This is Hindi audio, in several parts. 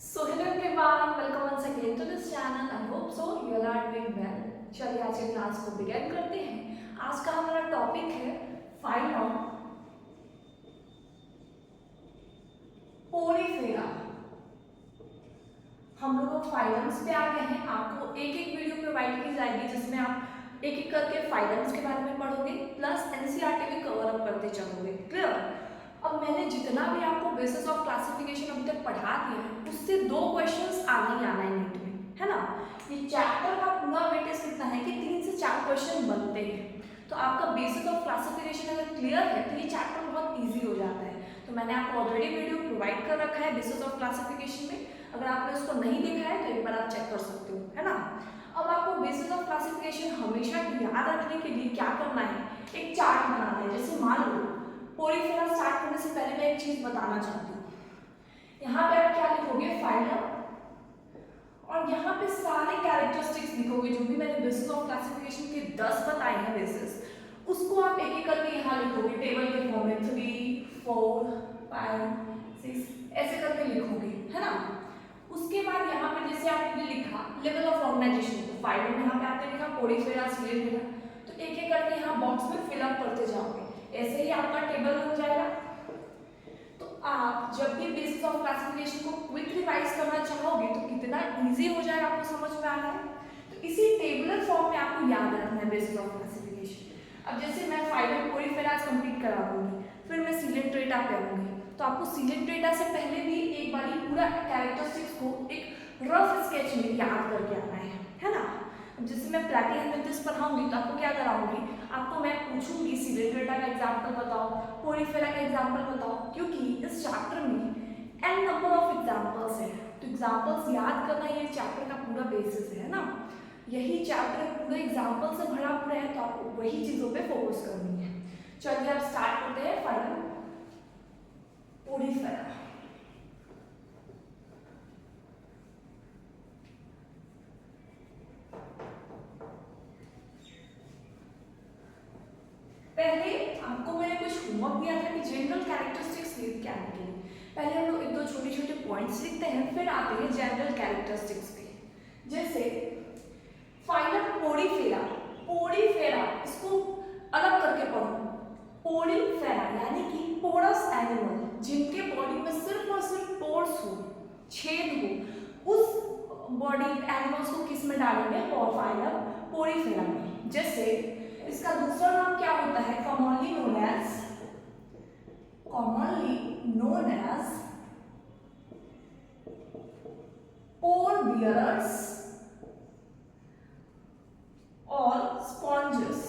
So hello everyone, welcome once again to this channel. I hope so you all are doing well. चलिए आज के क्लास को बिगिन करते हैं। आज का हमारा टॉपिक है फाइलम पोरीफेरा। हम लोग फाइलम्स पे आ गए हैं। आपको एक एक वीडियो प्रोवाइड की जाएगी जिसमें आप एक एक करके फाइलम्स के बारे में पढ़ोगे प्लस एनसीईआरटी भी कवर अप करते चलोगे। क्लियर? अब मैंने जितना भी आपको बेसिस ऑफ क्लासिफिकेशन अभी तक पढ़ा दिया है उससे दो क्वेश्चंस आना ही आना है नीट में, है ना। ये चैप्टर का पूरा वेटेज कितना है कि 3 से 4 क्वेश्चन बनते हैं। तो आपका बेसिस ऑफ क्लासिफिकेशन अगर क्लियर है तो ये चैप्टर बहुत ईजी हो जाता है। तो मैंने आपको ऑलरेडी वीडियो प्रोवाइड कर रखा है बेसिस ऑफ क्लासिफिकेशन में। अगर आपने उसको नहीं देखा है तो एक बार आप चेक कर सकते हो, है ना। अब आपको बेसिस ऑफ क्लासिफिकेशन हमेशा याद रखने के लिए क्या करना है, एक चार्ट बनाना है। जैसे मान लो पोरीफेरा स्टार्ट करने से पहले मैं एक चीज बताना चाहती हूँ। यहाँ पे आप क्या लिखोगे, फाइलम, और यहाँ पे सारे कैरेक्टरिस्टिक्स लिखोगे जो भी मैंने बेसिस ऑफ क्लासिफिकेशन के 10 बताए हैं बेसिस, उसको आप एक एक करके यहाँ लिखोगे टेबल के फॉर्म में 3, 4, 5, 6 ऐसे करके लिखोगे, है ना। उसके बाद यहाँ पे जैसे आपने लिखा लेवल ऑफ ऑर्गेनाइजेशन, तो फाइलम यहाँ पे आपने लिखा पोरीफेरा स्फीयर, तो एक एक करके यहाँ बॉक्स में फिलअप करते जाओगे। ऐसे ही आपका टेबल बन जाएगा। तो आप जब भी बेसिस ऑफ क्लासिफिकेशन को क्विक रिवाइज करना चाहोगे तो कितना इजी हो जाएगा आपको समझ में आ रहा है। तो इसी टेबुलर फॉर्म में आपको याद रखना है बेसिस ऑफ क्लासिफिकेशन। अब जैसे मैं फाइलम पोरीफेरा कंप्लीट करा दूंगी, फिर मैं सिलेंट्रेटा पे आऊंगी, तो आपको सिलेंट्रेटा से पहले भी एक बार पूरा कैरेक्टरिस्टिक्स को एक रफ स्केच में याद करके आना है ना। जैसे मैं प्लैटिहेलमिन्थस पढ़ाऊंगी तो आपको क्या कराऊंगी, आपको मैं पूछूंगी सिलेंट्रेटा का एग्जांपल बताओ, पोरीफेरा का एग्जांपल बताओ, क्योंकि इस चैप्टर में n नंबर ऑफ एग्जांपल्स है। तो एग्जांपल्स याद करना ये चैप्टर का पूरा बेसिस है ना। यही चैप्टर पूरे एग्जांपल से भरा पूरा है, तो आपको वही चीजों पे फोकस करनी है। चलिए अब स्टार्ट करते हैं फाइलम पोरीफेरा। पहले आपको मैंने कुछ होमवर्क दिया था कि जनरल कैरेक्टरिस्टिक्स क्या है। पहले हम लोग एक दो छोटे छोटे पॉइंट्स लिखते हैं, फिर आते हैं जनरल कैरेक्टरिस्टिक्स पे। जैसे फाइलम पोरीफेरा, पोरीफेरा इसको अलग करके पढ़ो। पोरीफेरा यानी कि पोरस एनिमल, जिनके बॉडी में सिर्फ और सिर्फ पोर्स हो, छेद हो, उस बॉडी एनिमल्स को किस में डालेंगे, फाइलम पोरीफेरा में। जैसे इसका दूसरा नाम क्या होता है, कॉमनली नोन एज पोर बियरर्स और स्पॉन्जेस।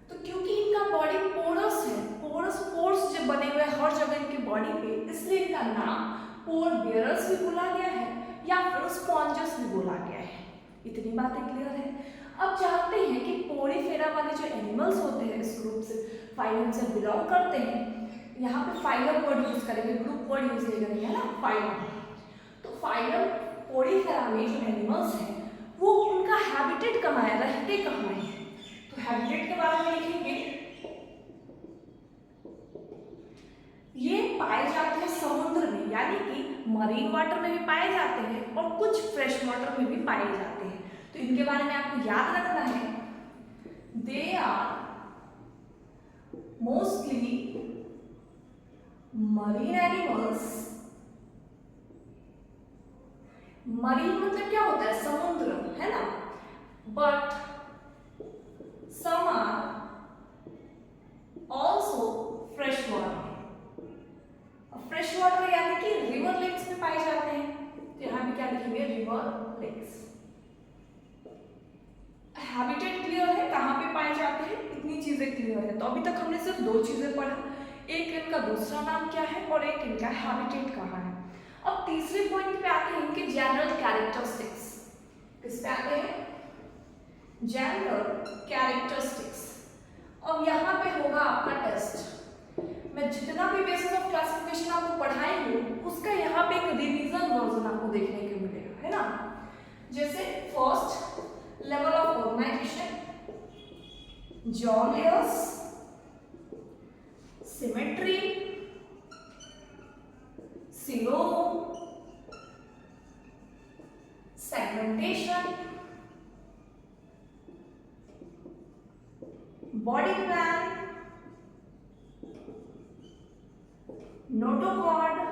तो क्योंकि इनका बॉडी पोरस है, पोर्स जब बने हुए हर जगह इनकी बॉडी पे, इसलिए इनका नाम पोर बियरर्स भी बोला गया है या फिर स्पॉन्जेस भी बोला गया है। इतनी बातें क्लियर है। अब जानते हैं कि पोरीफेरा वाले जो एनिमल्स होते हैं इस ग्रुप से, फाइलम से बिलोंग करते हैं। यहाँ पे फाइलम वर्ड यूज करेंगे, ग्रुप वर्ड यूज नहीं करेंगे, है ना, फाइलम। तो फाइलम पोरीफेरा में जो एनिमल्स हैं वो उनका हैबिटेट कहाँ है, रहते कहाँ हैं। तो हैबिटेट के बारे में लिखेंगे, ये पाए जाते हैं समुद्र में, यानी कि मरीन वाटर में भी पाए जाते हैं और कुछ फ्रेश वाटर में भी पाए जाते हैं। तो इनके बारे में आपको याद रखना है, they are mostly marine animals. Marine मतलब क्या होता है, समुद्र, है ना। But some are also fresh water. Fresh water यानी कि रिवर लेक्स में पाए जाते हैं। तो यहाँ पे क्या लिखेंगे, रिवर लेक्स। हैबिटेट क्लियर है, कहाँ पे पाए जाते हैं, इतनी चीजें क्लियर है। तो अभी तक हमने सिर्फ दो चीजें पढ़ा, एक इनका दूसरा नाम क्या है और एक इनका हैबिटेट कहाँ है। अब तीसरे पॉइंट पे आते हैं इनके जनरल कैरेक्टरिस्टिक्स। किस पे आते हैं, जनरल कैरेक्टरिस्टिक्स। अब यहाँ पे होगा आपका टेस्ट। मैं जितना भी बेसिस ऑफ क्लासिफिकेशन आपको पढ़ाई हूँ उसका यहाँ पे एक रिवीजन वर्जन आपको देखने को मिलेगा, है ना। जैसे first level of organisation, jaw layers, symmetry, सिलो सेगमेंटेशन, बॉडी प्लान, नोटोकॉर्ड।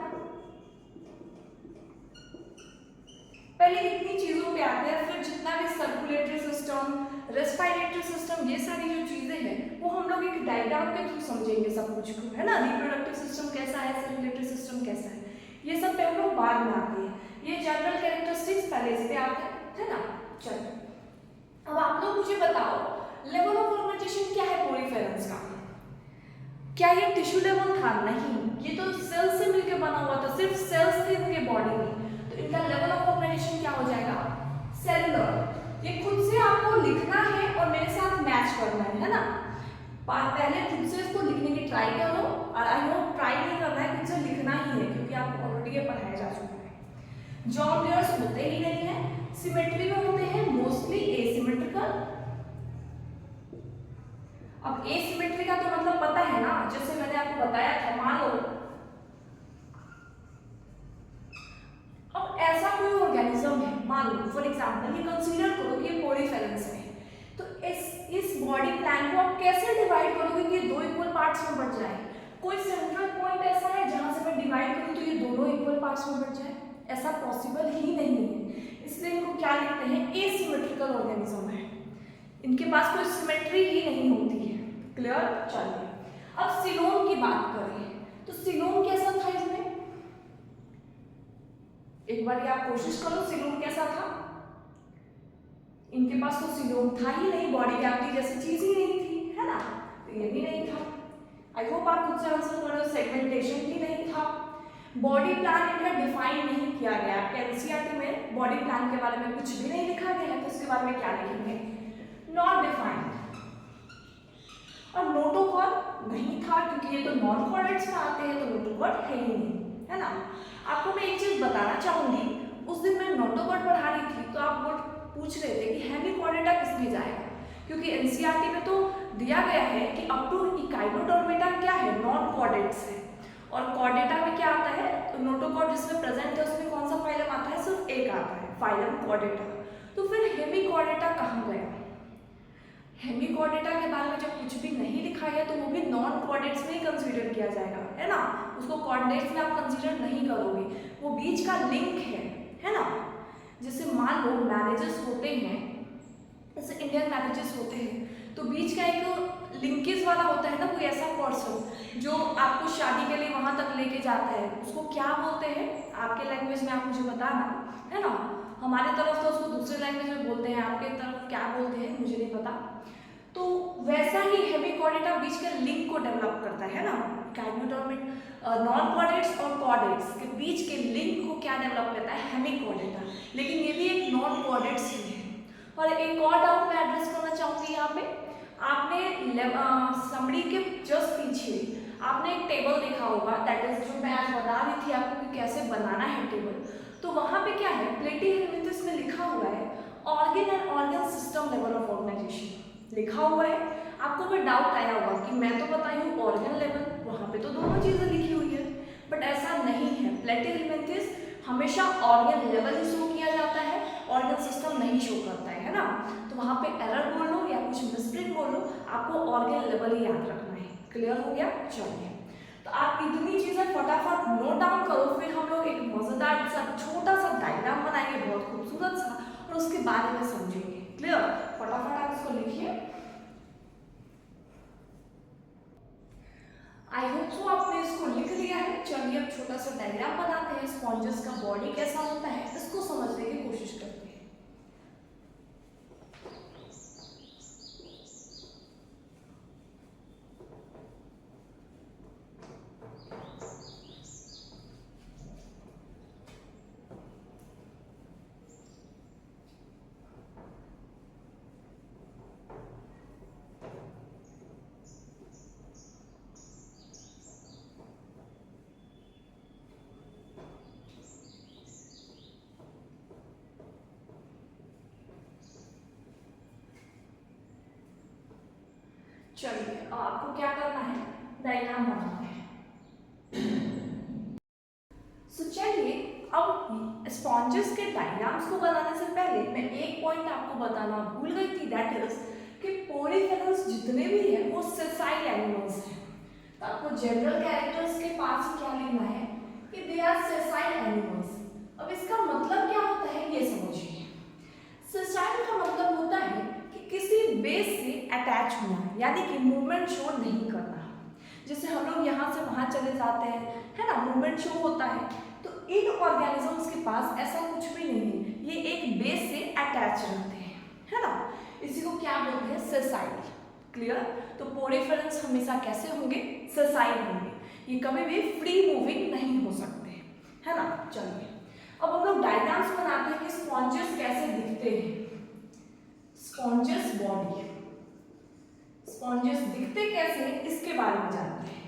पहले इतनी चीजों पे आते हैं, फिर जितना भी सर्कुलेटरी सिस्टम, रेस्पिरेटरी सिस्टम, ये सारी जो चीजें हैं वो हम लोग एक डायग्राम के थ्रू समझेंगे सब कुछ को, है ना। रिप्रोडक्टिव सिस्टम कैसा है, सर्कुलेटरी सिस्टम कैसा है, ये सब पे हम लोग बाद में आते हैं। ये जनरल कैरेक्टरिस्टिक्स पहले इस पे आते हैं, है ना। चलो अब आप लोग मुझे बताओ लेवल ऑफ ऑर्गेनाइजेशन क्या है पोरीफेरेंस का। क्या ये टिश्यू लेवल था? नहीं, ये तो सेल से मिलकर बना हुआ था, सिर्फ सेल्स थे इनके बॉडी में, तो इनका लेवल ऑफ ऑर्गेनाइजेशन क्या हो जाएगा? सेलुलर। ये खुद से आपको लिखना है और मेरे साथ मैच करना है ना। पहले खुद से इसको लिखने की ट्राई करो, और आई होप ट्राई नहीं करना है, खुद से लिखना ही है, क्योंकि आपको ऑलरेडी ये पढ़ाया जा चुका है। जॉइंट लेयर्स होते ही नहीं है, सिमेट्री में होते हैं, मोस्टली एसिमेट्रिकल। अब एसिमेट्री का तो मतलब पता है ना, जैसे मैंने आपको बताया था, मान लो अब ऐसा कोई ऑर्गेनिज्म है, मान लो फॉर एग्जांपल ये कंसीडर करो कि ये पोरीफेरेंस है, तो इस बॉडी प्लान को आप कैसे डिवाइड करोगे कि ये दो इक्वल पार्ट्स में बट जाए? कोई सेंट्रल पॉइंट ऐसा है जहां से मैं डिवाइड करूं तो ये दोनों इक्वल पार्ट्स में बट जाए? ऐसा पॉसिबल ही नहीं है, इसलिए इनको क्या लिखते हैं? एसिमेट्रिकल ऑर्गेनिज्म है, इनके पास कोई सिमेट्री ही नहीं होती है। क्लियर? चलिए अब सिलोन की बात करें, तो सिलोन कैसा था इसमें? एक बार आप कोशिश करो, सिलोन कैसा था? इनके पास तो सिलोन था ही नहीं, बॉडी कैविटी जैसी चीज ही नहीं थी, है ना, तो ये भी नहीं था। आई होप आप खुद से आंसर करो, सेगमेंटेशन भी नहीं था, बॉडी प्लान इनका डिफाइन नहीं किया गया। आपके एनसीईआरटी में बॉडी प्लान के बारे में कुछ भी नहीं लिखा गया है, तो इसके बारे में क्या लिखेंगे? Not defined. और नोटोकॉर्ड नहीं था, क्योंकि ये तो नॉन कॉर्डेट्स में आते हैं, तो नोटोकॉर्ड है ही नहीं, है ना। आपको मैं एक चीज बताना चाहूंगी, उस दिन मैं नोटोकॉर्ड पढ़ा रही थी, तो आप वो पूछ रहे थे कि हेमिकॉर्डेटा किस लिए जाएगा, क्योंकि एनसीईआरटी में तो दिया गया है कि अप टू इकाइनोडर्मेटा क्या है? नॉन कॉर्डेट्स है, और कॉर्डेटा में क्या आता है? तो नोटोकॉर्ड जिसमें प्रेजेंट है उसमें कौन सा फाइलम आता है? सिर्फ एक आता है, फाइलम कॉर्डेटा। तो फिर हेमिकॉर्डेटा कहाँ गया? हेमिकॉर्डेटा के बारे में जब कुछ भी नहीं लिखा गया तो वो भी नॉन कॉर्डेट्स में ही कंसीडर किया जाएगा, है ना। उसको कॉर्डेट्स में आप कंसीडर नहीं करोगे, वो बीच का लिंक है ना। जैसे मान लो मैरिजेस होते हैं, जैसे इंडियन मैरिजेस होते हैं, तो बीच का एक लिंकेज वाला होता है ना, कोई ऐसा पर्सन जो आपको शादी के लिए वहां तक लेके जाता है, उसको क्या बोलते हैं? आपके लैंग्वेज में आप मुझे बताना, है ना। हमारे तरफ तो उसको दूसरे लैंग्वेज में बोलते हैं, आपके तरफ क्या बोलते हैं मुझे नहीं पता। तो वैसा ही हेमिकॉर्डेटा बीच के लिंक को डेवलप करता है ना। नॉन कॉर्डेट्स और कॉर्डेट्स के बीच के लिंक को क्या डेवलप करता है? हेमिकॉर्डेटा। लेकिन ये भी एक नॉन कॉर्डेट्स ही है। और एक और डाउट मैं एड्रेस करना चाहूंगी यहाँ पे, आपने समरी के जस्ट पीछे आपने एक टेबल देखा होगा, दैट इज जो मैं आज बता रही थी आपको कि कैसे बनाना है टेबल। तो वहां पे क्या है? प्लेटी हेलमिंथस में लिखा हुआ है organ and organ system level of organisation लिखा हुआ है। आपको कोई डाउट आया होगा कि मैं तो बताई हूँ ऑर्गन लेवल, वहां पे तो दोनों चीजें लिखी हुई है, बट ऐसा नहीं है। प्लेटी हेलमिंथस हमेशा ऑर्गन लेवल ही शो किया जाता है, ऑर्गन सिस्टम नहीं शो करता है ना। तो वहां पे एरर बोल लो या कुछ मिसप्रिंट बोल लो, आपको ऑर्गन लेवल ही याद रखना है। क्लियर हो गया? चलिए, तो आप इतनी चीजें फटाफट नोट डाउन करो, फिर हम लोग एक मजेदार सा छोटा सा डायग्राम बनाएंगे, बहुत खूबसूरत सा, और उसके बारे में समझेंगे। क्लियर? फटाफट आप इसको लिखिए। आई होप सो आपने इसको लिख लिया है। चलिए अब छोटा सा डायग्राम बनाते हैं, स्पॉन्जेस का बॉडी कैसा होता है इसको समझने की कोशिश करते हैं। चलिए अब आपको क्या करना है? डायग्राम बनाना है। सो चलिए अब स्पॉन्जेस के डायग्राम्स को बनाने से पहले मैं एक पॉइंट आपको बताना भूल गई थी, दैट इज कि पोरीफेरल्स जितने भी हैं वो सेसाइल एनिमल्स हैं। तो आपको जनरल कैरेक्टर्स के पास क्या लिखना है कि दे आर सेसाइल एनिमल्स। अब इसका मतलब क्या होता है ये समझिए। सेसाइल का मतलब होता है कि किसी बेस से अटैच होना, यानी कि मूवमेंट शो नहीं करना। जैसे हम लोग यहाँ से वहाँ चले जाते हैं, है ना, मूवमेंट शो होता है। तो इन ऑर्गेनिजम्स के पास ऐसा कुछ भी नहीं है, ये एक बेस से अटैच रहते हैं, है ना। इसी को क्या बोलते हैं, सेसाइल। क्लियर। तो पोरीफेरल्स हमेशा कैसे होंगे, सेसाइल होंगे, ये कभी भी फ्री मूविंग नहीं हो सकते, है ना। चलिए अब हम लोग डायग्राम्स बनाते हैं कि स्पॉन्जेस कैसे दिखते हैं। स्पॉन्जेस बॉडी, स्पॉन्जेस दिखते कैसे हैं इसके बारे में जानते हैं।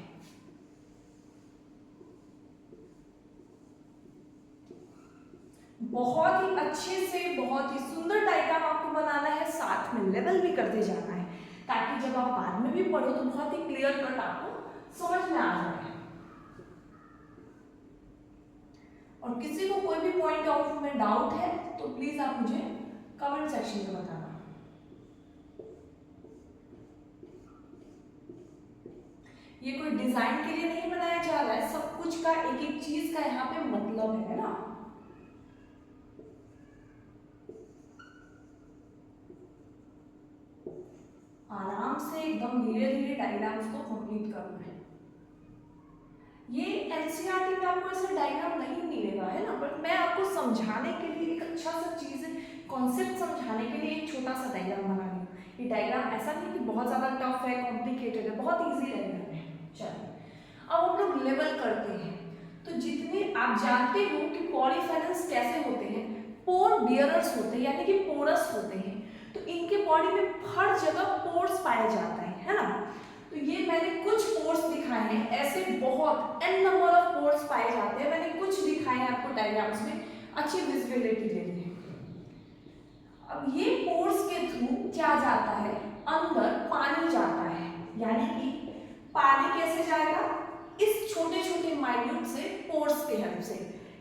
बहुत ही अच्छे से, बहुत ही सुंदर डायग्राम आपको बनाना है, साथ में लेवल भी करते जाना है, ताकि जब आप बाद में भी पढ़ो तो बहुत ही क्लियर कट आपको समझ में आ जाए। और किसी को कोई भी पॉइंट ऑफ में डाउट है तो प्लीज आप मुझे कमेंट सेक्शन में बताना। ये कोई डिजाइन के लिए नहीं बनाया जा रहा है, सब कुछ का एक एक चीज का यहाँ पे मतलब है ना। आराम से एकदम धीरे धीरे डायग्राम्स को कंप्लीट करना है। ये एनसीईआरटी में आपको ऐसा डायग्राम नहीं मिलेगा, है ना, बट मैं आपको समझाने के लिए एक अच्छा सा चीज, कॉन्सेप्ट समझाने के लिए एक छोटा सा डायग्राम बना रही हूँ। ये डायग्राम ऐसा नहीं कि बहुत ज्यादा टफ है, कॉम्प्लिकेटेड है, बहुत इजी डायग्राम है। चलिए अब हम लोग लेवल करते हैं। तो जितने आप जानते हो कि पॉलीफेरल्स कैसे होते हैं, पोर बियरर्स होते हैं, यानी कि पोरस होते हैं। तो इनके बॉडी में हर जगह पोर्स पाया जाता है ना। तो ये मैंने कुछ पोर्स दिखाए हैं, ऐसे बहुत n नंबर ऑफ पोर्स पाए जाते हैं, मैंने कुछ दिखाए हैं आपको डायग्राम्स में, अच्छी विजिबिलिटी के लिए। अब ये पोर्स के थ्रू क्या जाता है, अंदर पानी जाता है, यानी कि पानी कैसे जाएगा, इस छोटे छोटे माइन्यूट से पोर्स के हेल्प से।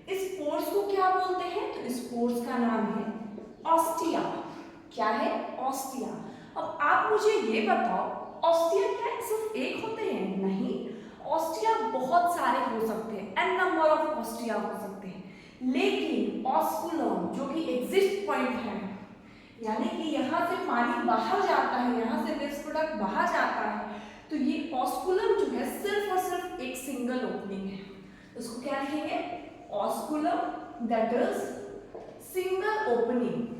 इस पोर्स को क्या बोलते हैं, तो इस पोर्स का नाम है ऑस्टिया। क्या है, ऑस्टिया। अब आप मुझे ये बताओ, ऑस्टिया क्या सिर्फ एक होते हैं, नहीं, ऑस्टिया बहुत सारे हो सकते हैं, n नंबर ऑफ ऑस्टिया हो सकते हैं, लेकिन ऑस्कुलम जो कि एग्जिट पॉइंट है, यानी कि यहाँ से पानी बाहर जाता है, यहाँ से वेस्ट प्रोडक्ट बाहर जाता है, तो ये ऑस्कुलम जो है सिर्फ और सिर्फ एक सिंगल ओपनिंग है। उसको क्या लिखेंगे, osculum, that is single opening.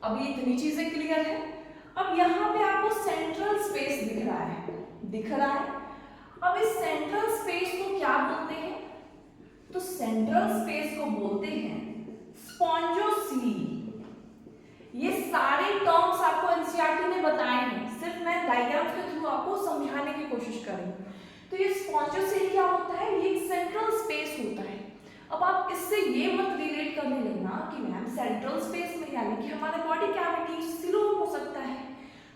अभी इतनी चीजें क्लियर है। अब यहाँ पे आपको सेंट्रल स्पेस दिख रहा है। अब इस सेंट्रल स्पेस को क्या बोलते हैं, तो सेंट्रल स्पेस को बोलते हैं स्पॉन्जोसील। ये सारे टर्म्स आपको एनसीईआरटी ने बताए हैं, सिर्फ मैं डायग्राम के थ्रू आपको समझाने की कोशिश कर रही हूँ। तो ये स्पॉन्जोसील क्या होता है, ये एक सेंट्रल स्पेस होता है। अब आप इससे ये मत रिलेट करने लगना कि मैम सेंट्रल स्पेस में यानी कि हमारे बॉडी कैविटी सिलोम हो सकता है,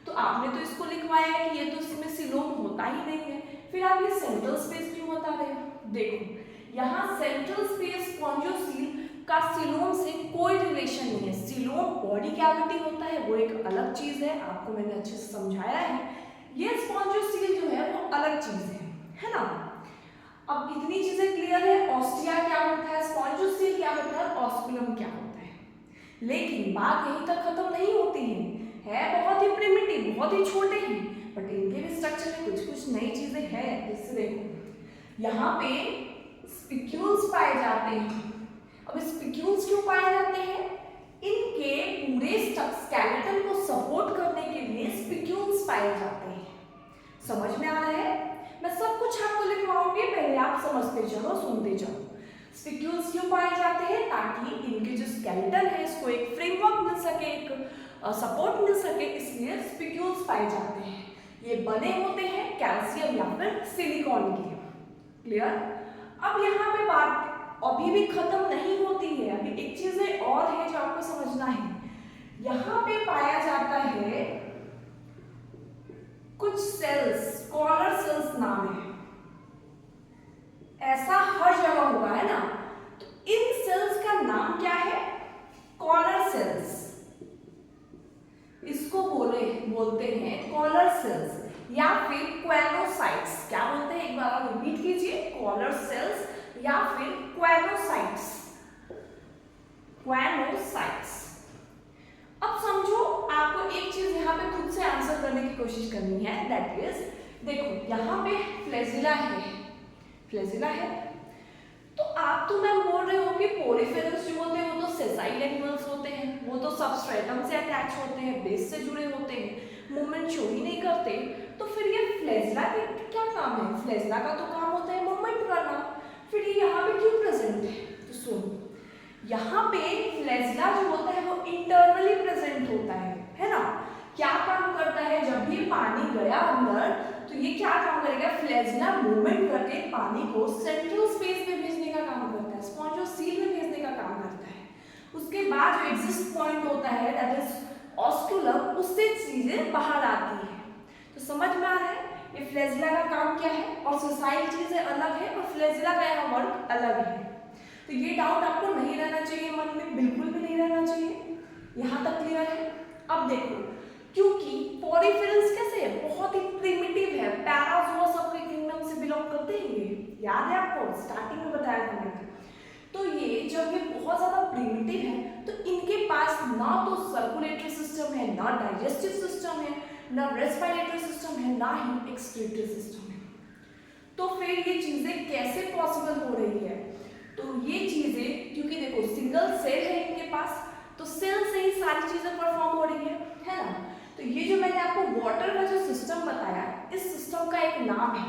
तो आपने तो इसको लिखवाया है कि ये तो इसमें सिलोम होता ही नहीं है, फिर आप ये सेंट्रल स्पेस क्यों बता रहे हो। देखो यहाँ सेंट्रल स्पेस स्पॉन्जोसील का सिलोम से कोई रिलेशन नहीं है। सिलोम बॉडी कैविटी होता है, वो एक अलग चीज है, आपको मैंने अच्छे से समझाया है। ये स्पॉन्जोसील जो है वो अलग चीज है ना। अब इतनी चीजें क्लियर है, ऑस्टिया क्या होता है, स्पॉन्जोसील क्या होता है, ऑस्कुलम क्या होता है। लेकिन बात यहीं तक खत्म नहीं होती है बहुत ही प्रिमिटिव, बहुत ही छोटे हैं, बट इनके भी स्ट्रक्चर में कुछ कुछ नई चीजें हैं। जैसे देखो यहाँ पे स्पिक्यूल्स पाए जाते हैं। अब स्पिक्यूल्स क्यों पाए जाते हैं, इनके पूरे स्केलेटन को सपोर्ट करने के लिए स्पिक्यूल्स पाए जाते हैं। समझ में आ रहा है, मैं सब कुछ आपको लिखवाऊंगी, पहले आप समझते जाओ, सुनते जाओ। स्पिक्यूल्स क्यों पाए जाते हैं, ताकि इनके जो स्केलेटन है इसको एक फ्रेमवर्क मिल सके, एक सपोर्ट मिल सके, इसलिए स्पिक्यूल्स पाए जाते हैं। ये बने होते हैं कैल्शियम या फिर सिलिकॉन के। क्लियर। अब यहाँ पे बात अभी भी खत्म नहीं होती है, अभी एक चीज और है जो आपको समझना है। यहाँ पे पाया जाता है कुछ सेल्स, कॉलर सेल्स नाम है, ऐसा हर जगह होगा, है ना। या फिर क्वेनोसाइट्स। क्या बोलते हैं, एक बार और रिपीट कीजिए, कॉलर सेल्स या फिर क्वेनोसाइट्स। क्वेनोसाइट्स। अब समझो, आपको एक चीज यहाँ पे खुद से आंसर करने की कोशिश करनी है, दैट इज, देखो यहाँ पे फ्लैजिला है, फ्लैजिला है, तो आप तो मैम बोल रहे हो कि पोरिफेरस जो होते हैं वो तो सेसाइल एनिमल्स होते हैं, वो तो सबस्ट्रेटम से अटैच होते हैं, बेस से जुड़े होते हैं, मूवमेंट शो ही नहीं करते, तो फिर ये फ्लैजिला के क्या काम है? फ्लैजिला का तो काम होता है मूवमेंट करना, फिर ये यहाँ पे क्यों प्रेजेंट है? तो सुनो, यहाँ पे फ्लैजिला जो होता है वो इंटरनली प्रेजेंट होता है ना? क्या काम करता है? जब भी पानी गया अंदर तो ये क्या काम करेगा? फ्लैजिला मूवमेंट करके पानी को सेंट्रल स्पेस में भेजने का काम करता है, स्पॉन्जोसील में भेजने का काम करता है। उसके बाद जो एग्जिस्ट पॉइंट होता है दैट इज ऑस्कुलम, उससे चीजें बाहर आती है। तो समझ में आ रहा है ये फ्लैजिला का काम क्या है, और सोसाइल चीजें अलग है और फ्लैजिला का यहाँ वर्क अलग है। तो ये डाउट आपको नहीं रहना चाहिए मन में, बिल्कुल भी नहीं रहना चाहिए। यहाँ तक क्लियर है? अब देखो, क्योंकि पोरिफेरस कैसे है, बहुत ही प्रिमिटिव है, पैराज़ोआ सबके किंगडम से बिलोंग करते हैं ये, याद है आपको, स्टार्टिंग में बताया था मैंने। तो ये जब ये बहुत ज्यादा प्रिमिटिव है तो इनके पास ना तो सर्कुलेटरी सिस्टम है, ना डाइजेस्टिव सिस्टम है, ना रेस्पिरेटरी सिस्टम है, ना ही एक्सक्रीटरी सिस्टम है। तो फिर ये चीजें कैसे पॉसिबल हो रही है? तो ये चीजें, क्योंकि देखो सिंगल सेल है इनके पास, तो सेल से ही सारी चीजें परफॉर्म हो रही है ना? तो ये जो मैंने आपको वाटर का जो सिस्टम बताया, इस सिस्टम का एक नाम है,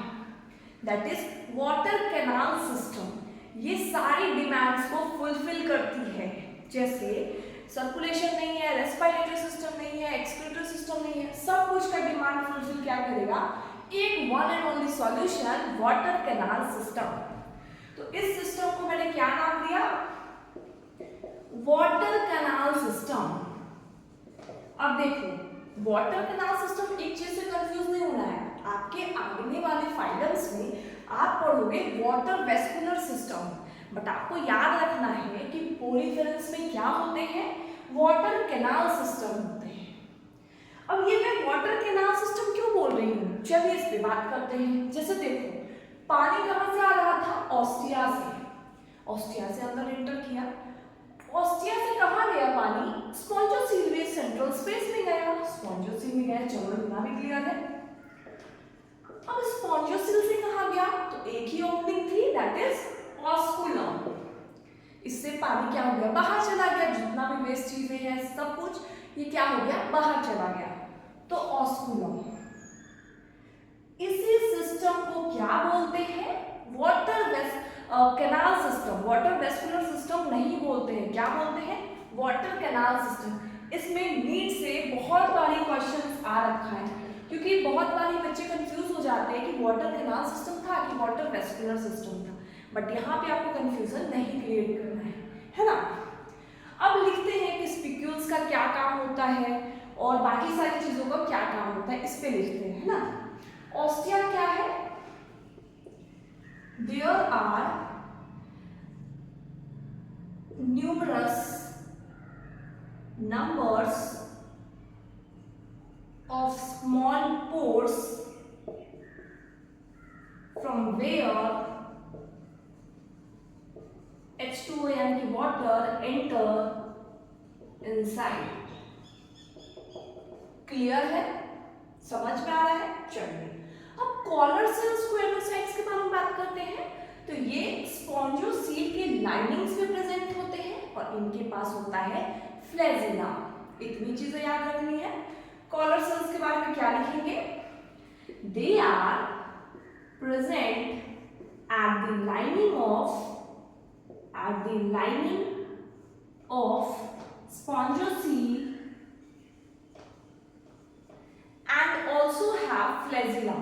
that is water canal system. ये सारी डिमांड्स को फुलफिल करती है, जैसे सर्कुलेशन नहीं है, रेस्पिरेटरी सिस्टम नहीं है, एक्सक्रीटरी सिस्टम नहीं है, सब कुछ का डिमांड फुलफिल क्या करेगा? एक one and only solution, water canal system. तो इस सिस्टम को मैंने क्या नाम दिया? Water canal system. अब देखो, वाटर कैनाल सिस्टम एक चीज से कंफ्यूज नहीं होना है, आपके आगे वाले फाइलम्स में आप पढ़ोगे वाटर वेस्कुलर सिस्टम, बट आपको याद रखना है कि पोरिफेरस में क्या होते हैं? वाटर कैनाल सिस्टम होते हैं। अब ये मैं वाटर कैनाल सिस्टम क्यों बोल रही हूँ, चलिए इस पे बात करते हैं। जैसे देखो, पानी कहाँ से आ रहा था? ऑस्टिया से, ऑस्टिया से अंदर एंटर किया, ऑस्टिया से कहाँ गया पानी? स्पॉन्जोसील में सेंट्रल स्पेस में गया, स्पॉन्जोसील में गया, चलो इतना भी क्लियर है। अब स्पॉन्जोसील से कहाँ गया? तो एक ही ओपनिंग थी, दैट इज ऑस्कुलम। इससे पानी क्या हो गया? बाहर चला गया, जितना भी वेस्ट चीजें हैं सब कुछ ये क्या हो गया? बाहर चला गया, तो ऑस्कुलम। इसी सिस्टम को क्या बोलते हैं? Water canal system. Water vascular system नहीं बोलते हैं, क्या बोलते हैं? Water canal system. इसमें नीट से बहुत बारी क्वेश्चंस आ रखा है, क्योंकि बहुत बारी बच्चे कंफ्यूज हो जाते हैं कि वाटर कैनाल सिस्टम था कि वाटर वेस्कुलर सिस्टम था, बट यहाँ पे आपको कंफ्यूजन नहीं क्रिएट करना है ना? अब लिखते हैं कि स्पिक्यूल्स का क्या काम होता है और बाकी सारी चीजों का क्या काम होता है, इस पे लिखते हैं, है ना? ऑस्टिया क्या है? There are numerous numbers of small pores from where H2O यानी कि water enter inside. क्लियर है? समझ में आ रहा है? चलिए अब कॉलर सेल्स क्वेनोसाइट्स के बारे में बात करते हैं। तो ये स्पॉन्जोसील के लाइनिंग्स में प्रेजेंट होते हैं और इनके पास होता है फ्लैजिला। इतनी चीजें याद रखनी है। कॉलर सेल्स के बारे में क्या लिखेंगे? They are present at the lining of spongocoel and also have flagella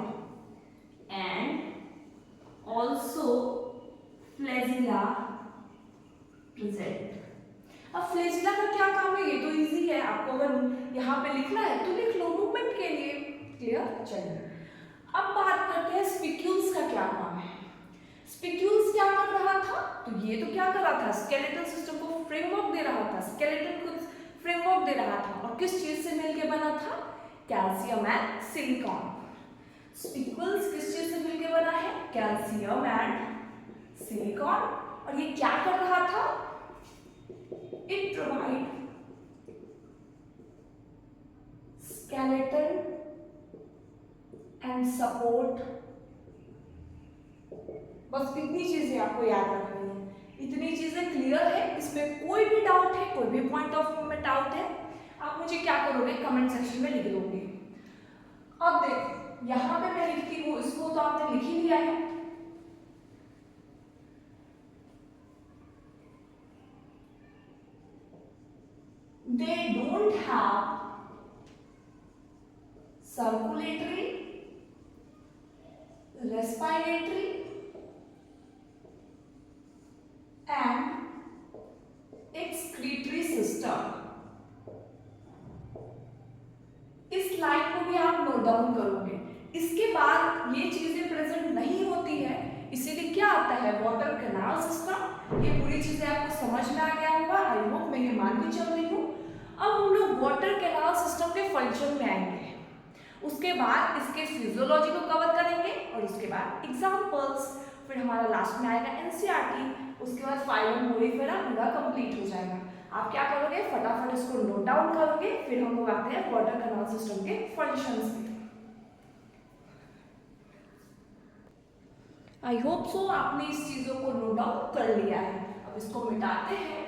present। अब फ्लैजिला का क्या काम है? ये तो इजी है, आपको अगर यहाँ पे लिखना है तो लिख लो मूवमेंट के लिए। क्लियर? चलिए अब बात करते हैं स्पिक्यूल्स का क्या काम है। स्पिक्यूल्स क्या कर रहा था? तो ये तो क्या कर रहा था? स्केलेटल सिस्टम को फ्रेमवर्क दे रहा था, स्केलेटन को फ्रेमवर्क दे रहा था, और किस चीज से मिलके बना था? Calcium and silicon. स्पिकुल्स किस चीज से मिलकर बना है? Calcium and silicon. और ये क्या कर रहा था? It provide skeleton and support. बस इतनी चीजें आपको याद रखनी है। इतनी चीजें क्लियर है? इसमें कोई भी डाउट है, कोई भी पॉइंट ऑफ व्यू में डाउट है, आप मुझे क्या करोगे? कमेंट सेक्शन में लिख दोगे। अब देखो यहां पे मैं लिखती हूं, इसको तो आपने लिख ही लिया है। They don't have circulatory, respiratory and excretory system। इस लाइन को भी आप नोट डाउन करोगे। इसके बाद ये चीजें प्रेजेंट नहीं होती है, इसीलिए क्या आता है? Water canal system. ये पूरी चीजें आपको समझ में आ गया होगा, आई होप मैं ये मान के चल रही हूँ। अब हम लोग वाटर कैनाल सिस्टम के फंक्शन में आएंगे, उसके बाद इसके फिजियोलॉजी को कवर करेंगे और उसके बाद एग्जांपल्स, फिर हमारा लास्ट में आएगा एनसीईआरटी, उसके बाद फाइलम मोरिफेरा पूरा कंप्लीट हो जाएगा। आप क्या करोगे? फटाफट इसको नोट डाउन करोगे, फिर हम लोग आते हैं वाटर कैनाल सिस्टम के फंक्शंस में। आई होप सो आपने इस चीजों को नोट डाउन कर लिया है। अब इसको मिटाते हैं।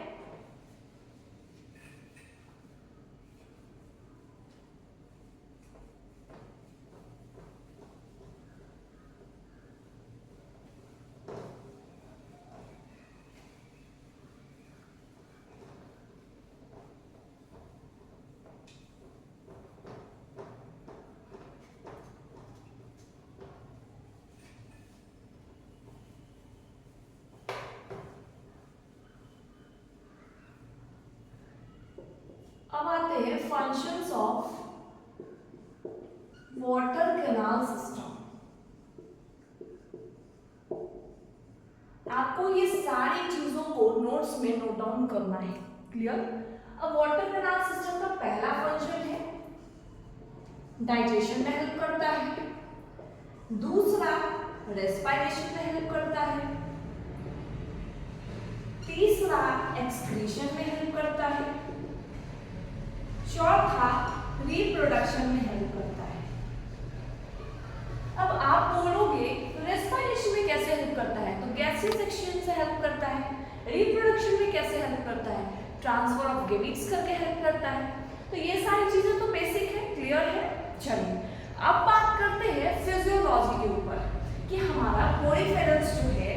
अब आते हैं functions of water canal system. आपको ये सारी चीजों को नोट्स में नोट डाउन करना है। क्लियर? अब वाटर कैनाल सिस्टम का पहला फंक्शन है डाइजेशन में हेल्प करता है, दूसरा रेस्पिरेशन में हेल्प करता है, तीसरा एक्सक्रीशन में हेल्प करता है, चौथा रिप्रोडक्शन में हेल्प करता है। अब आप बोलोगे रेस्पिरेशन में कैसे हेल्प करता है? तो गैसियस एक्सचेंज से हेल्प करता है। रिप्रोडक्शन में कैसे हेल्प करता है? ट्रांसफर ऑफ गैमीट्स करके हेल्प करता है। तो ये सारी चीजें तो बेसिक है, क्लियर है। चलिए अब बात करते हैं फिजियोलॉजी के ऊपर कि हमारा पोरिफेरल्स जो है,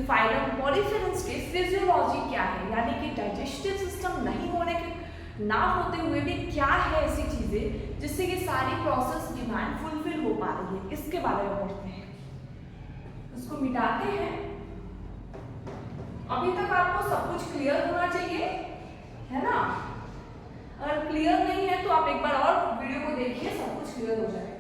फाइलम पोरिफेरल्स के फिजियोलॉजी क्या है, यानी कि डाइजेस्टिव सिस्टम नहीं होने के ना होते हुए भी क्या है ऐसी चीजें जिससे ये सारी प्रोसेस डिमांड फुलफिल हो पा रही है, इसके बारे में पढ़ते हैं। इसको मिटाते हैं। अभी तक आपको सब कुछ क्लियर होना चाहिए, है ना? अगर क्लियर नहीं है तो आप एक बार और वीडियो को देखिए, सब कुछ क्लियर हो जाएगा।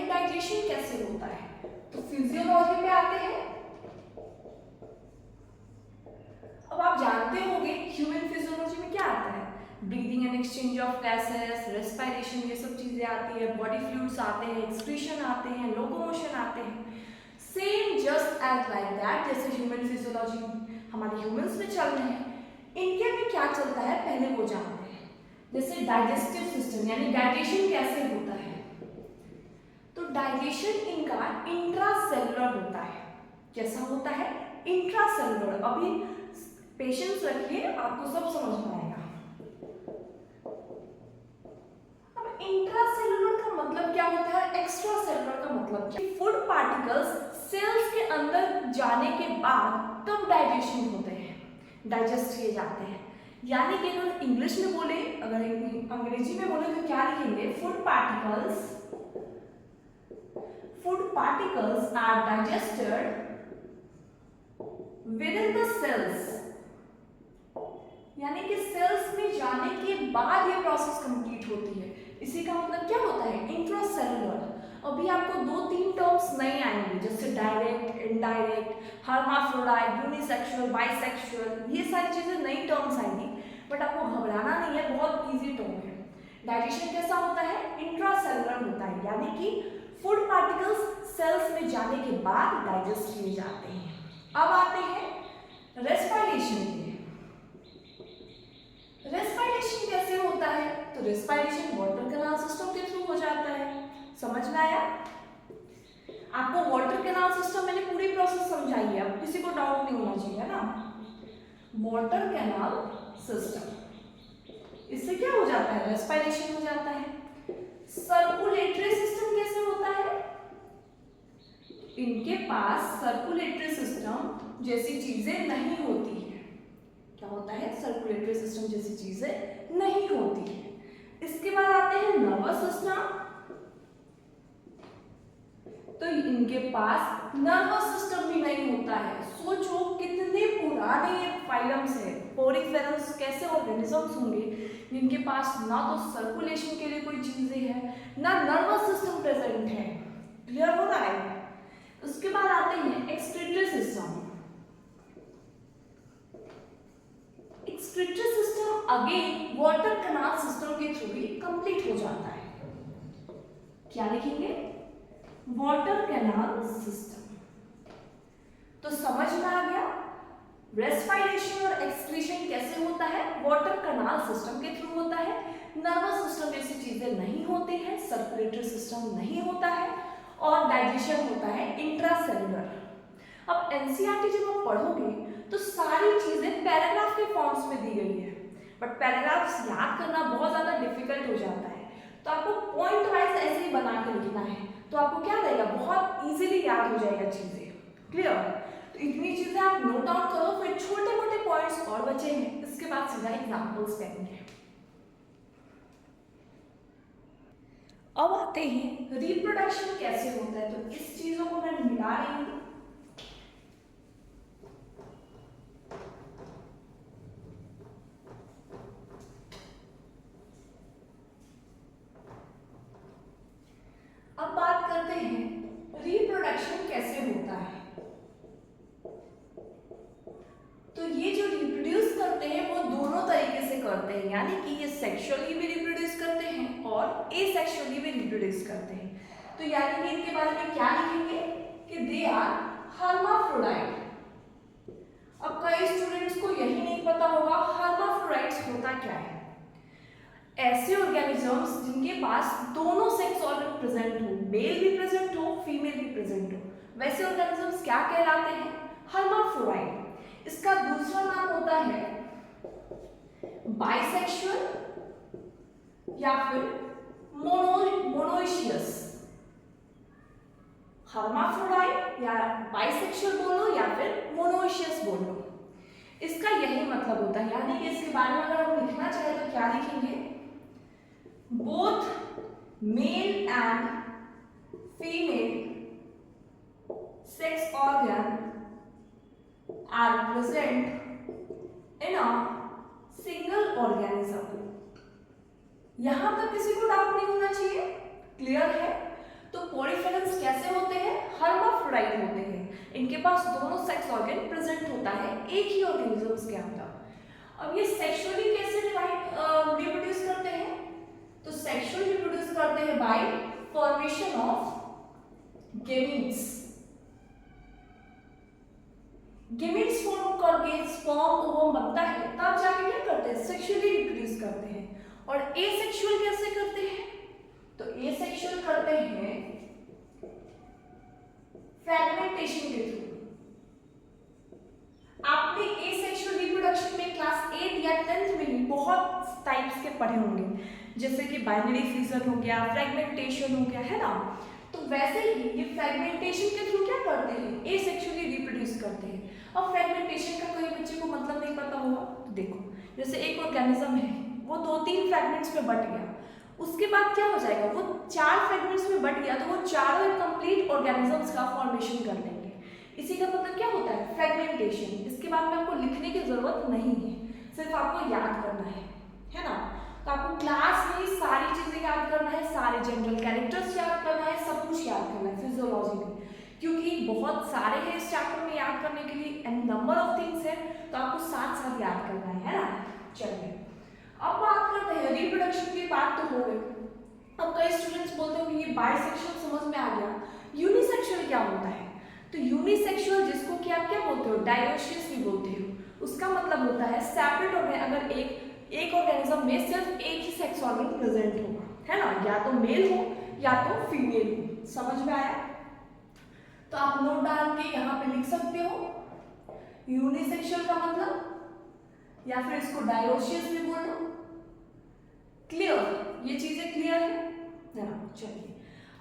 डाइजेशन कैसे होता है? तो फिजियोलॉजी पे आते हैं। अब आप जानते होंगे ह्यूमन फिजियोलॉजी में क्या आता है? Breathing and exchange of gases, respiration, ये सब चीजें आती है, बॉडी फ्लूइड्स आते हैं, एक्सक्रीशन आते हैं, लोकोमोशन आते हैं। Same just as like that, जैसे ह्यूमन फिजियोलॉजी हमारे ह्यूमंस में चल रहे हैं, इनके में क्या चलता है पहले वो जानते हैं। जैसे डाइजेस्टिव सिस्टम, यानी डाइजेशन कैसे होता है? तो डाइजेशन इनका इंट्रासेलुलर होता है। कैसा होता है? इंट्रासेलुलर। अभी पेशेंस रखिए, आपको सब समझ में आएगा। अब इंट्रासेलुलर का मतलब क्या होता है, एक्स्ट्रा सेलुलर का मतलब क्या? फूड पार्टिकल्स सेल्स के अंदर जाने के बाद तब डाइजेशन होते हैं, डाइजेस्ट किए जाते हैं। यानी कि अगर इंग्लिश में बोले, अगर अंग्रेजी में बोले तो क्या लिखेंगे? food particles are digested within the cells यानी कि सेल्स में जाने के बाद ये प्रोसेस कंप्लीट होती है। इसी का मतलब क्या होता है, इंट्रासेलुलर। अभी आपको 2-3 टर्म्स नहीं आएंगे, जैसे direct, indirect, hermaphrodite, unisexual, bisexual, ये सारी चीजें नई टर्म्स आएंगी, बट आपको घबराना नहीं है, बहुत इजी टर्म है। डाइजेशन कैसा होता है, इंट्रासेलुलर होता है, यानी कि फूड पार्टिकल्स सेल्स में जाने के बाद डाइजेस्ट किए जाते हैं। अब आते हैं रेस्पिरेशन के। रेस्पिरेशन कैसे होता है, तो रेस्पिरेशन वाटर कैनाल सिस्टम के थ्रू हो जाता है। समझ में आया? आपको वाटर कैनाल सिस्टम मैंने पूरी प्रोसेस समझाई है, अब किसी को डाउट नहीं होना चाहिए ना। वाटर कैनाल सिस्टम, इससे क्या हो जाता है, रेस्पिरेशन हो जाता है। सर्कुलेटरी सिस्टम कैसे होता है, इनके पास सर्कुलेटरी सिस्टम जैसी चीजें नहीं होती है। क्या होता है, सर्कुलेटरी सिस्टम जैसी चीजें नहीं होती है। इसके बाद आते हैं नर्वस सिस्टम, तो इनके पास नर्वस सिस्टम भी नहीं होता है। सोचो कितने पुराने ये फाइलम्स है, पोरिफेरस कैसे ऑर्गेनिजम्स होंगे जिनके पास ना तो सर्कुलेशन के लिए कोई चीजें हैं, ना नर्वस सिस्टम प्रेजेंट है। क्लियर हो रहा है? उसके बाद आते हैं excretory system. Excretory system again water canal system के थ्रू ही कंप्लीट हो जाता है। क्या लिखेंगे, वाटर कैनाल सिस्टम। तो समझ में आ गया रेस्पिरेशन और एक्सक्रीशन कैसे होता है, वाटर कैनाल सिस्टम के थ्रू होता है। नर्वस सिस्टम जैसी चीजें नहीं होती है, सर्कुलेटरी सिस्टम नहीं होता है, और डाइजेशन होता है इंट्रासेलुलर। अब एनसीईआरटी जब आप पढ़ोगे तो सारी चीजें पैराग्राफ के फॉर्म्स में दी गई है, बट पैराग्राफ्स याद करना बहुत ज्यादा डिफिकल्ट हो जाता है, तो आपको पॉइंट वाइज ऐसे ही बना के लिखना है, तो आपको क्या रहेगा, बहुत इजीली याद हो जाएगा चीजें। क्लियर? तो इतनी चीजें आप नोट डाउन करो, फिर छोटे मोटे पॉइंट्स और बचे हैं, इसके बाद सीधा एग्जांपल्स करेंगे। अब आते हैं रिप्रोडक्शन कैसे होता है, तो इस चीजों को मैं मिटा रही हूं। अब बात करते हैं रिप्रोडक्शन कैसे होता है। तो ये जो रिप्रोड्यूस करते हैं वो दोनों तरीके से करते हैं, यानी कि ये सेक्सुअली भी रिप्रोड्यूस करते हैं और एसेक्सुअली भी रिप्रोड्यूस करते हैं। तो यानी कि इनके बारे में क्या लिखेंगे कि दे आर हर्माफ्रोडाइट। अब कई स्टूडेंट्स को यही नहीं पता होगा हर्माफ्रोडाइट्स होता क्या है। ऐसे ऑर्गेनिजम्स जिनके पास दोनों सेक्स ऑर्गन प्रेजेंट हो, मेल भी प्रेजेंट हो, फीमेल भी प्रेजेंट हो, वैसे ऑर्गेनिजम्स क्या कहलाते हैं, हर्माफ्रोडाइट। इसका दूसरा नाम होता है बाइसेक्सुअल या फिर मोनोइशियस। हर्माफ्रोडाइट या बाइसेक्सुअल बोलो या फिर मोनोइशियस बोलो, इसका यही मतलब होता है। यानी कि इसके बारे में अगर हम लिखना चाहे तो क्या लिखेंगे, both male and female sex organ are present in a single organism। यहां तक किसी को डाउट नहीं होना चाहिए, क्लियर है? तो पोरिफेरस कैसे होते हैं, हर्माफ्रोडाइट होते हैं, इनके पास दोनों सेक्स ऑर्गन प्रेजेंट होता है एक ही ऑर्गेनिजम्स के अंदर। अब ये सेक्सुअली कैसे रिप्रोड्यूस करते हैं, तो सेक्सुअल रिप्रोड्यूस करते हैं bye formation of gametes. Gametes form करके स्पर्म ओवम बनता है, तब जाके क्या करते हैं, सेक्सुअली रिप्रोड्यूस करते हैं। और एसेक्सुअल कैसे करते हैं, तो एसेक्सुअल करते हैं फ्रैगमेंटेशन के थ्रू। आपने एसेक्सुअल रिप्रोडक्शन में क्लास 8 या 10th में ही बहुत टाइप्स के पढ़े होंगे, जैसे कि बाइनरी फिजन हो गया, फ्रैगमेंटेशन हो गया, है ना। तो वैसे ही ये फ्रैगमेंटेशन के थ्रू क्या करते हैं, एसेक्सुअली रिप्रोड्यूस करते हैं। अब फ्रैगमेंटेशन का कोई बच्चे को मतलब नहीं पता होगा, तो देखो जैसे एक ऑर्गेनिज्म है, वो 2-3 फ्रैगमेंट्स में बट गया, उसके बाद क्या हो जाएगा, वो 4 फ्रैगमेंट्स में बट गया, तो वो चारों कंप्लीट ऑर्गेनिजम्स का फॉर्मेशन कर लेंगे। इसी का मतलब क्या होता है, फ्रैगमेंटेशन। इसके बाद में आपको लिखने की जरूरत नहीं है, सिर्फ आपको याद करना है ना। तो आपको क्लास में सारी चीजें याद करना है, सारे जनरल कैरेक्टर्स याद करना है, सब कुछ याद करना है फिजियोलॉजी में, क्योंकि बहुत सारे हैं इस चैप्टर में याद करने के लिए एंड नंबर ऑफ थिंग्स है, तो आपको साथ साथ याद करना है ना। चलिए अब बात करते हैं रिप्रोडक्शन की। बात तो हो गई। अब कई स्टूडेंट्स बोलते हैं कि ये बाइसेक्सुअल समझ में आ गया, यूनिसेक्सुअल क्या होता है? तो यूनिसेक्सुअल जिसको कि आप क्या बोलते हो, डायोसिस भी बोलते हो, उसका मतलब होता है सेपरेट ऑर्गन, अगर एक ऑर्गेनिज्म में सिर्फ एक ही सेक्स ऑर्गन प्रेजेंट होगा, है ना, या तो मेल हो या तो फीमेल हो। समझ में आया? तो आप नोट डाल के यहाँ पे लिख सकते हो यूनिसेक्सुअल का मतलब, या फिर इसको डायोसिस भी बोलो। क्लियर? ये चीजें क्लियर है ना। चलिए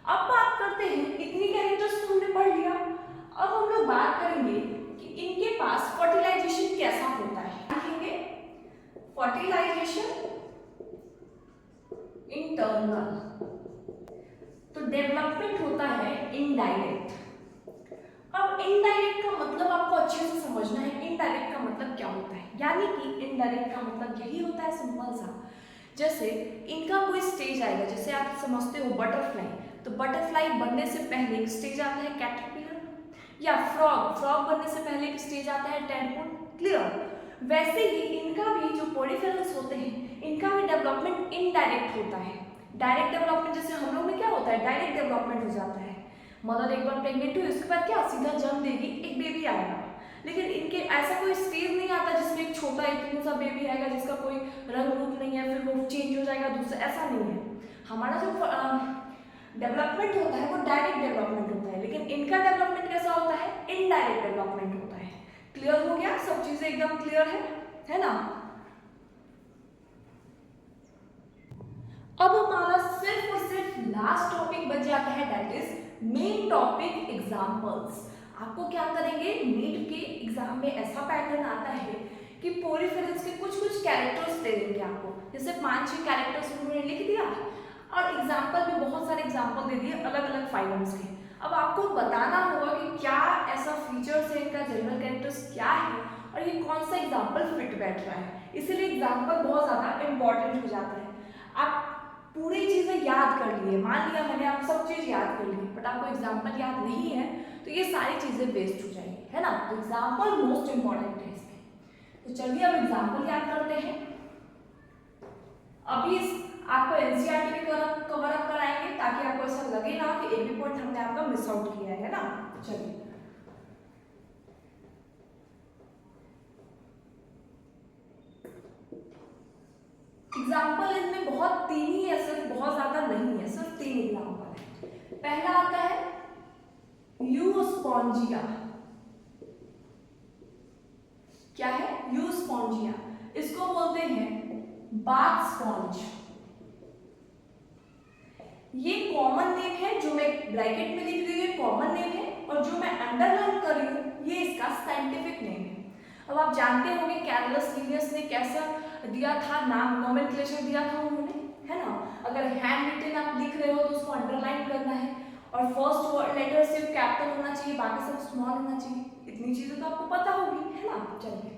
अब बात करते हैं, इतनी कैरेक्टर्स तो हमने पढ़ लिया, अब हम लोग बात करेंगे कि इनके पास फर्टिलाइजेशन कैसा होता है। देखेंगे फर्टिलाइजेशन इंटरनल, तो डेवलपमेंट होता है इनडायरेक्ट। अब इनडायरेक्ट का मतलब आपको अच्छे से समझना है, इनडायरेक्ट का मतलब क्या होता है। यानी कि इनडायरेक्ट का मतलब यही होता है, सिंपल सा, जैसे इनका कोई स्टेज आएगा, जैसे आप समझते हो बटरफ्लाई, तो बटरफ्लाई बनने से पहले एक स्टेज आता है कैटरपिलर, या फ्रॉग बनने से पहले एक स्टेज आता है टैडपोल। क्लियर? वैसे ही इनका भी जो पोलिफेरल्स होते हैं, इनका भी डेवलपमेंट इनडायरेक्ट होता है। डायरेक्ट डेवलपमेंट जैसे हम लोग में क्या होता है, डायरेक्ट डेवलपमेंट हो जाता है, मदर एक बार प्रेग्नेंट हुई उसके बाद क्या सीधा जन्म देगी, एक बेबी आएगा। लेकिन इनके ऐसा कोई स्टेज नहीं आता जिसमें एक छोटा एक सा बेबी आएगा जिसका कोई रंग रूप नहीं है, फिर वो चेंज हो जाएगा दूसरा, ऐसा नहीं है। हमारा जो डेवलपमेंट होता है वो डायरेक्ट डेवलपमेंट होता है, लेकिन इनका डेवलपमेंट कैसा होता है, इनडायरेक्ट डेवलपमेंट होता है। क्लियर हो गया? सब चीजें एकदम क्लियर है ना। अब हमारा सिर्फ और सिर्फ लास्ट टॉपिक बच जाता है, that is main topic examples. आपको क्या करेंगे, नीट के एग्जाम में ऐसा पैटर्न आता है कि पोलिफेरल्स के कुछ कुछ कैरेक्टर्स दे देंगे आपको, जैसे 5-6 कैरेक्टर्स उन्होंने लिख दिया और एग्जाम्पल भी बहुत सारे एग्जाम्पल दे दिए अलग अलग फाइलम्स के। अब आपको बताना होगा कि क्या ऐसा फीचर्स है इनका, जनरल कैरेक्टर्स क्या है और ये कौन सा एग्जाम्पल फिट बैठ रहा है। इसीलिए एग्जाम्पल बहुत ज़्यादा इंपॉर्टेंट हो जाता है। आप पूरी चीज़ें याद कर लिए, मान लिया मैंने आप सब चीज़ याद कर ली, बट आपको एग्जाम्पल याद नहीं है तो ये सारी चीज़ें वेस्ट हो जाएंगी, है ना। तो एग्जाम्पल मोस्ट इंपॉर्टेंट है इसमें। तो चलिए अब एग्जाम्पल याद करते हैं। अभी आपको एनसीईआरटी के कवर अप कराएंगे ताकि आपको ऐसा लगे ना कि एक भी पॉइंट हमने आपका मिस आउट किया है ना। चलिए एग्जाम्पल इसमें बहुत 3 ही है, सिर्फ बहुत ज्यादा नहीं है, सिर्फ 3 एग्जाम्पल है। पहला आता है यूस्पोंजिया। क्या है? यूस्पोंजिया। इसको बोलते हैं बाथ स्पॉन्ज। ये कॉमन नेम है, जो मैं ब्रैकेट में लिख रही हूँ कॉमन नेम है, और जो मैं अंडरलाइन कर रही हूँ ये इसका साइंटिफिक नेम है। अब आप जानते होंगे कैरलस लिनियस ने कैसा दिया था नाम, नोमेनक्लेचर दिया था उन्होंने, है ना। अगर हैंड रिटन आप लिख रहे हो तो उसको अंडरलाइन करना है, और फर्स्ट लेटर सिर्फ कैपिटल होना चाहिए, बाकी सब स्मॉल होना चाहिए। इतनी चीजें तो आपको पता होगी, है ना। चलिए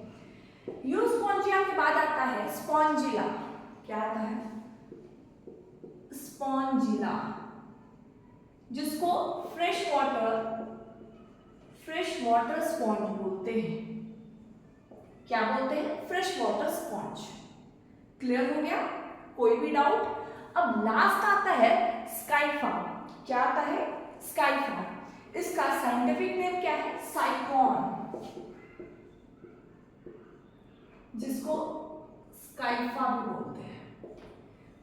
यूस्पोंजिया के बाद आता है स्पॉन्जिला। क्या आता है? स्पॉन्जिला, जिसको फ्रेश वाटर स्पॉन्ज बोलते हैं। क्या बोलते हैं? Fresh water sponge. क्लियर हो गया? कोई भी डाउट? अब लास्ट आता है स्काइफा। क्या आता है? स्काइफा। इसका साइंटिफिक नेम क्या है? साइकॉन, जिसको स्काइफा भी बोलते हैं।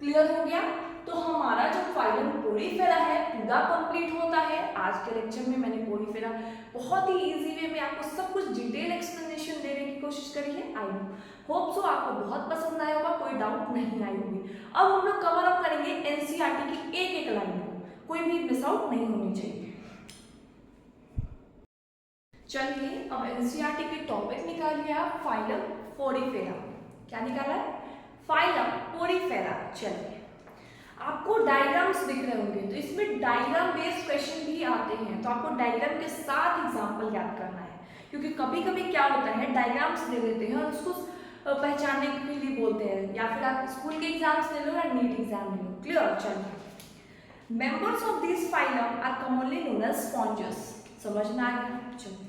क्लियर हो गया? तो हमारा जो फाइलम पोलीफेरा है पूरा कंप्लीट होता है। आज के लेक्चर में मैंने पोलीफेरा बहुत ही इजी वे में आपको सब कुछ डिटेल एक्सप्लेनेशन देने की कोशिश करी है। आई होप सो आपको बहुत पसंद आया होगा, कोई डाउट नहीं आई होगी। अब हम लोग कवर अप करेंगे एनसीईआरटी की एक एक लाइन को, कोई भी मिस आउट नहीं होनी चाहिए। चलिए अब एनसीईआरटी के टॉपिक निकाल लिया, फाइलम पोलीफेरा। क्या निकाला है? फाइलम पोलीफेरा। चलिए आपको डायग्राम्स दिख रहे होंगे, तो इसमें डायग्राम बेस्ड क्वेश्चन भी आते हैं, तो आपको डायग्राम के साथ एग्जांपल याद करना है, क्योंकि कभी कभी क्या होता है डायग्राम्स दे देते हैं और उसको पहचानने के लिए बोलते हैं, या फिर आप स्कूल के एग्जाम्स ले लो या नीट एग्जाम ले लो। क्लियर? चलिए, members of this phylum are commonly known as sponges. समझ में आ गया? चलिए,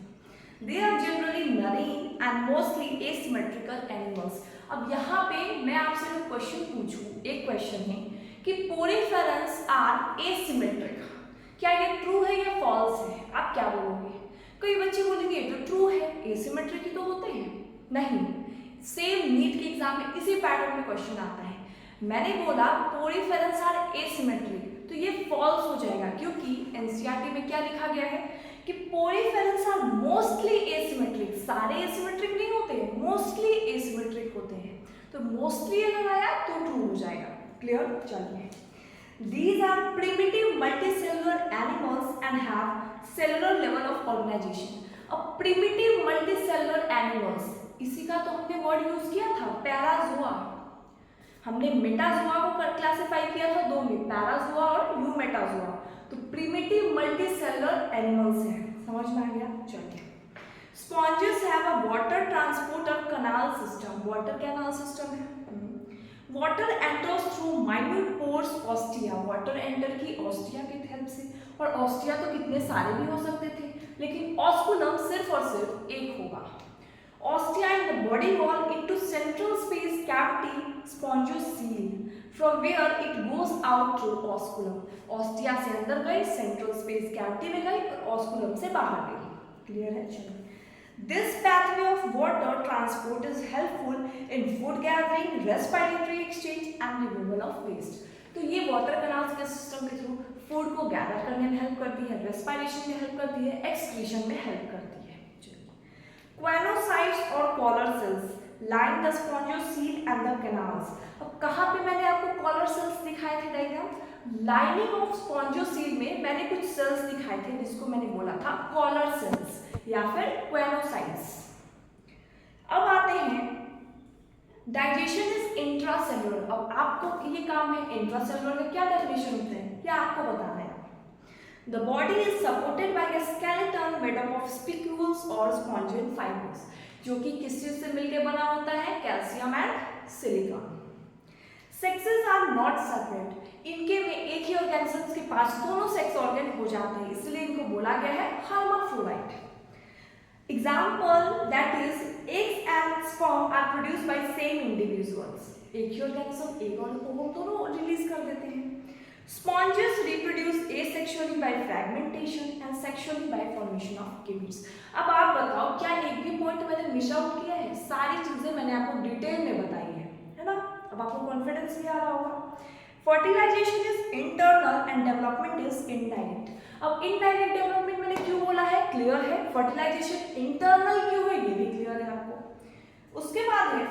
they are generally marine and mostly asymmetrical animals. अब यहाँ पे मैं आपसे जो क्वेश्चन पूछूं, एक क्वेश्चन है कि पोरिफेरस आर एसिमेट्रिक, क्या ये ट्रू है या फॉल्स है? आप क्या बोलोगे? कई बच्चे बोलेंगे ये तो ट्रू है, एसिमेट्रिक ही तो होते हैं। नहीं, सेम नीट के एग्जाम में इसी पैटर्न में क्वेश्चन आता है। मैंने बोला पोरिफेरस आर एसिमेट्रिक, तो ये फॉल्स हो जाएगा, क्योंकि एनसीईआरटी में क्या लिखा गया है कि पोरिफेरस आर मोस्टली एसिमेट्रिक। सारे एसिमेट्रिक नहीं होते, मोस्टली एसिमेट्रिक होते हैं। तो मोस्टली अगर आया तो ट्रू हो जाएगा। क्लियर? चलिए, these are primitive multicellular animals and have cellular level of organization। अब primitive multicellular animals, इसी का तो हमने वर्ड यूज किया था, पैराजोआ। हमने मेटाजोआ को क्लासिफाई किया था दो में, पैराजोआ और यूमेटाजोआ। तो प्रिमिटिव मल्टीसेलुलर एनिमल्स हैं। समझ में आ गया? चलिए, sponges have a water transport और canal system. Water canal system है। Water enters through minute pores ostia. Water enter की ऑस्टिया की हेल्प से, और ऑस्टिया तो कितने सारे भी हो सकते थे, लेकिन ऑस्कुलम सिर्फ और सिर्फ एक होगा। Ostia in the body wall into central space cavity spongiocele from where it goes out through osculum। Ostia से अंदर गई, central space cavity में गई और osculum से बाहर गई। क्लियर है? चलो, this pathway of water transport is helpful in food gathering, respiratory exchange and removal of waste। तो ये वाटर कैनाल्स के सिस्टम के थ्रू फूड को गैदर करने में हेल्प करती है, रेस्पिरेशन में हेल्प करती है, एक्सक्रीशन में हेल्प करती है। Choanocytes और collar cells line the spongocoel and the canals. अब कहाँ पे मैंने आपको कॉलर सेल्स दिखाए थे डायग्राम? लाइनिंग ऑफ स्पॉन्जियोसील में मैंने कुछ सेल्स दिखाए थे जिसको मैंने बोला था कॉलर सेल्स या फिर क्वेनोसाइट्स। अब आते हैं, डाइजेशन इज इंट्रासेलुलर। अब आपको ये काम है, इंट्रासेलुलर का क्या डेफिनेशन होता है ये आपको बताना है। The body is supported by a skeleton made up of spicules or spongial fibers, जो कि किस चीज से मिलकर बना होता है? Calcium and silicon. Sexes are not separate। इनके में एक ही ऑर्गेनिज्म के पास दोनों सेक्स ऑर्गन हो जाते हैं, इसलिए इनको बोला गया है hermaphrodite। Example that is eggs and sperm are produced by same individuals। एक ही ऑर्गेनिज्म एक और ओवम दोनों रिलीज कर देते हैं। Sponges reproduce asexually by fragmentation and sexually by formation of gametes। अब आप बताओ, क्या एक भी पॉइंट मैंने मिस आउट किया है? सारी चीजें मैंने आपको डिटेल में बताई है ना? अब आपको कॉन्फिडेंस भी आ रहा होगा। Fertilisation is internal and development is indirect. अब इनडायरेक्ट डेवलपमेंट मैंने क्यों बोला है? क्लियर है। फर्टिलाइजेशन इंटरनल क्यों है ये भी क्लियर है आपको। उसके बाद है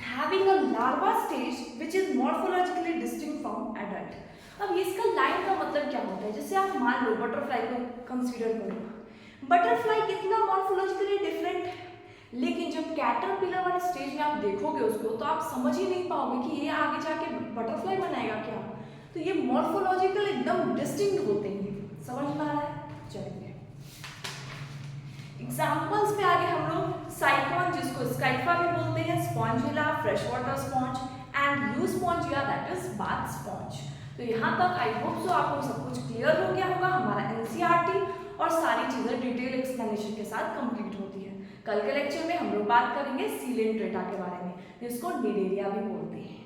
having a larva stage which is morphologically distinct from adult। अब इसका लाइन का मतलब क्या होता है? जैसे आप मान लो बटरफ्लाई को कंसीडर करो, बटरफ्लाई कितना मॉर्फोलॉजिकली डिफरेंट है, लेकिन जब कैटरपिलर वाले स्टेज में आप देखोगे उसको तो आप समझ ही नहीं पाओगे कि ये आगे जाके बटरफ्लाई बनाएगा क्या। तो ये मॉर्फोलॉजिकल एकदम डिस्टिंक्ट होते हैं। समझ में आ रहा है? चलिए, एग्जाम्पल्स पे आगे हम लोग साइफॉन, जिसको स्काइफा भी बोलते हैं, Spongilla, fresh water sponge and Euspongia that is bath sponge. तो यहाँ तक आई होप सो आपको सब कुछ क्लियर हो गया होगा। हमारा एनसीईआरटी और सारी चीज़ें डिटेल एक्सप्लेनेशन के साथ कंप्लीट होती है। कल के लेक्चर में हम लोग बात करेंगे सीलेंट्रेटा के बारे में, जिसको निडेरिया भी बोलते हैं।